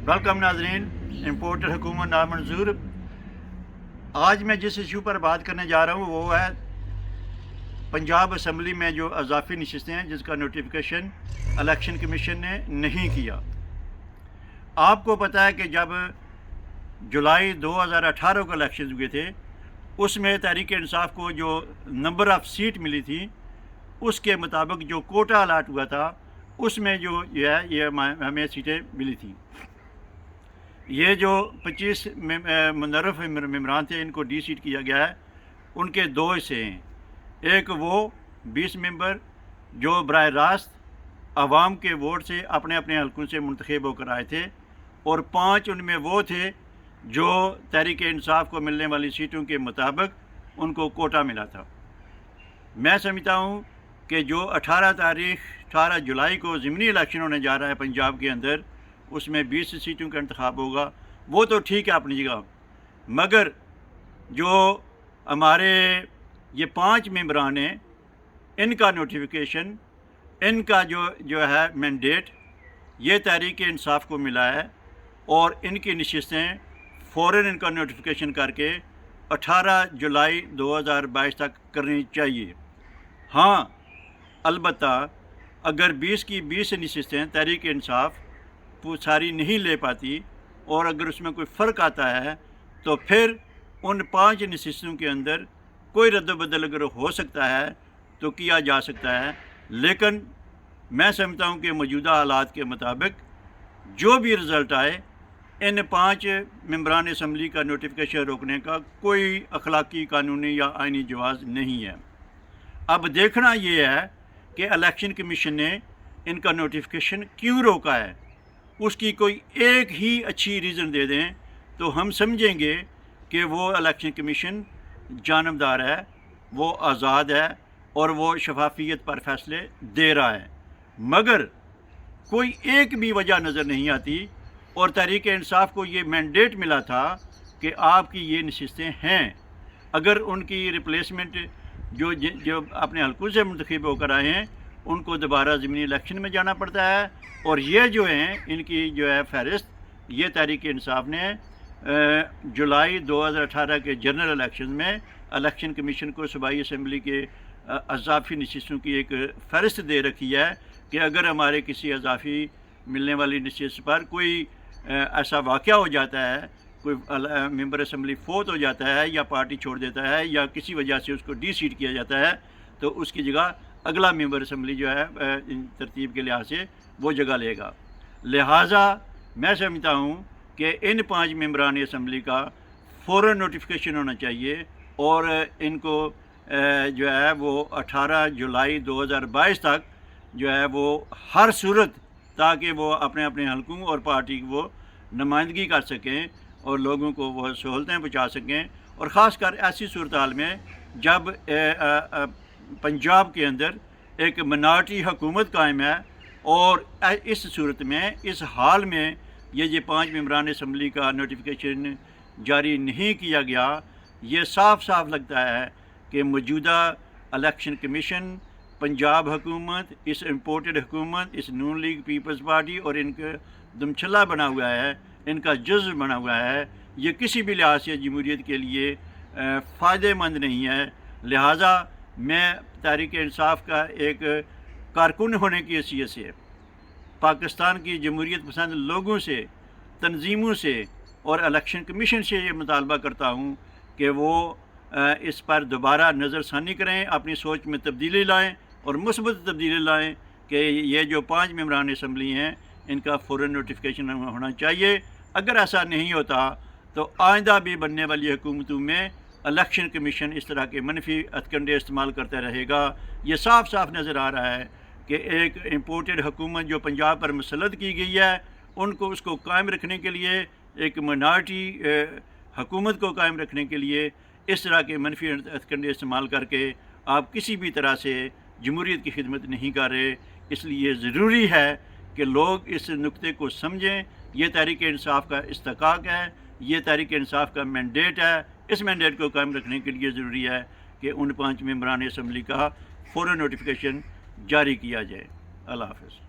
Welcome नाजरीन। Imported हुकूमत नामंजूर। आज मैं जिस इशू पर बात करने जा रहा हूँ वो है पंजाब असम्बली में जो अजाफी नशिस्तें हैं जिसका नोटिफिकेशन इलेक्शन कमीशन ने नहीं किया। आपको पता है कि जब जुलाई 2018 को इलेक्शन हुए थे उसमें तहरीक इंसाफ को जो नंबर ऑफ़ सीट मिली थी उसके मुताबिक जो कोटा अलाट हुआ था उसमें जो है ये हमें सीटें मिली थी। ये जो 25 मुनर्रफ मेम्बरान थे इनको डी सीट किया गया है। उनके दो हिस्से हैं, एक वो 20 मेंबर जो बराह रास्त आवाम के वोट से अपने अपने हलकों से मुंतखब होकर आए थे और 5 उनमें वो थे जो तहरीक इंसाफ को मिलने वाली सीटों के मुताबिक उनको कोटा मिला था। मैं समझता हूँ कि जो 18 जुलाई को ज़िमनी इलेक्शन होने जा रहा है पंजाब के अंदर, उसमें 20 सीटों का इंतखाब होगा, वो तो ठीक है अपनी जगह, मगर जो हमारे ये 5 मेंबरान हैं इनका नोटिफिकेशन, इनका जो है मैंडेट ये तहरीक इंसाफ को मिला है और इनकी नशिस्तें फ़ौरन इनका नोटिफिकेशन करके 18 जुलाई 2022 तक करनी चाहिए। हाँ, अलबत्ता अगर 20 की 20 नशिस्तें तहरीक इंसाफ वो सारी नहीं ले पाती और अगर उसमें कोई फ़र्क आता है तो फिर उन 5 नशिस्तों के अंदर कोई रद्द-बदल अगर हो सकता है तो किया जा सकता है। लेकिन मैं समझता हूँ कि मौजूदा हालात के मुताबिक जो भी रिज़ल्ट आए इन 5 मेंबरान असम्बली का नोटिफिकेशन रोकने का कोई अखलाकी, कानूनी या आइनी जवाज़ नहीं है। अब देखना ये है कि इलेक्शन कमीशन ने इनका नोटिफिकेशन क्यों रोका है। उसकी कोई एक ही अच्छी रीज़न दे दें तो हम समझेंगे कि वो इलेक्शन कमीशन जानबदार है, वो आज़ाद है और वो शफाफियत पर फैसले दे रहा है। मगर कोई एक भी वजह नज़र नहीं आती और तहरीक इंसाफ को ये मैंडेट मिला था कि आपकी ये नशिस्तें हैं। अगर उनकी रिप्लेसमेंट जो अपने हलकों से मुंतखब होकर आए हैं उनको दोबारा ज़मीनी इलेक्शन में जाना पड़ता है और ये जो हैं इनकी जो है फहरिस्त ये तहरीक इंसाफ ने जुलाई 2018 के जनरल इलेक्शन में इलेक्शन कमीशन को सूबाई असम्बली के अजाफी नशिस्तों की एक फहरिस्त दे रखी है कि अगर हमारे किसी अजाफी मिलने वाली नशिस्त पर कोई ऐसा वाक़या हो जाता है, कोई मेंबर असम्बली फोत हो जाता है या पार्टी छोड़ देता है या किसी वजह से उसको डी सीट किया जाता है तो उसकी जगह अगला मेंबर असम्बली जो है तरतीब के लिहाज से वो जगह लेगा। लिहाजा मैं समझता हूँ कि इन 5 मेंबरान असम्बली का फ़ौरन नोटिफिकेशन होना चाहिए और इनको जो है वो 18 जुलाई 2022 तक जो है वो हर सूरत ताकि वो अपने अपने हलकों और पार्टी की वो नुमाइंदगी कर सकें और लोगों को वो सहूलतें पहुँचा सकें। और ख़ास कर ऐसी सूरत हाल में जब पंजाब के अंदर एक मिनार्टी हुकूमत कायम है और इस सूरत में, इस हाल में ये 5 मेंबरान असम्बली का नोटिफिकेशन जारी नहीं किया गया, ये साफ साफ लगता है कि मौजूदा इलेक्शन कमीशन, पंजाब हुकूमत, इस इम्पोर्टेड हुकूमत, इस नून लीग पीपल्स पार्टी और इनका दमछल्ला बना हुआ है, इनका जज्ब बना हुआ है, ये किसी भी लिहाज से जमहूरियत के लिए फ़ायदेमंद नहीं है। लिहाजा मैं तहरीक इंसाफ का एक कारकुन होने की हैसियत से पाकिस्तान की जमहूरियत पसंद लोगों से, तंजीमों से और इलेक्शन कमीशन से ये मुतालबा करता हूँ कि वो इस पर दोबारा नज़रसानी करें, अपनी सोच में तब्दीली लाएँ और मुस्बत तब्दीली लाएँ कि ये जो 5 मेंबरान असम्बली हैं इनका फ़ौरन नोटिफिकेशन होना चाहिए। अगर ऐसा नहीं होता तो आइंदा भी बनने वाली हुकूमतों में इलेक्शन कमीशन इस तरह के मनफी हथकंडे इस्तेमाल करता रहेगा। ये साफ साफ नज़र आ रहा है कि एक इम्पोर्टेड हुकूमत जो पंजाब पर मुसल्लत की गई है उनको उसको कायम रखने के लिए, एक मिनार्टी हुकूमत को कायम रखने के लिए इस तरह के मनफी हथकंडे इस्तेमाल करके आप किसी भी तरह से जमहूरियत की खिदमत नहीं कर रहे। इसलिए ज़रूरी है कि लोग इस नुक्ते को समझें। ये तहरीक इंसाफ का इस्तकाक है, ये तहरीक इंसाफ का मैंडेट है। इस मैंडेट को कायम रखने के लिए ज़रूरी है कि उन 5 मेंबरान असम्बली का फ़ौरन नोटिफिकेशन जारी किया जाए। अल्लाह हाफ़िज़।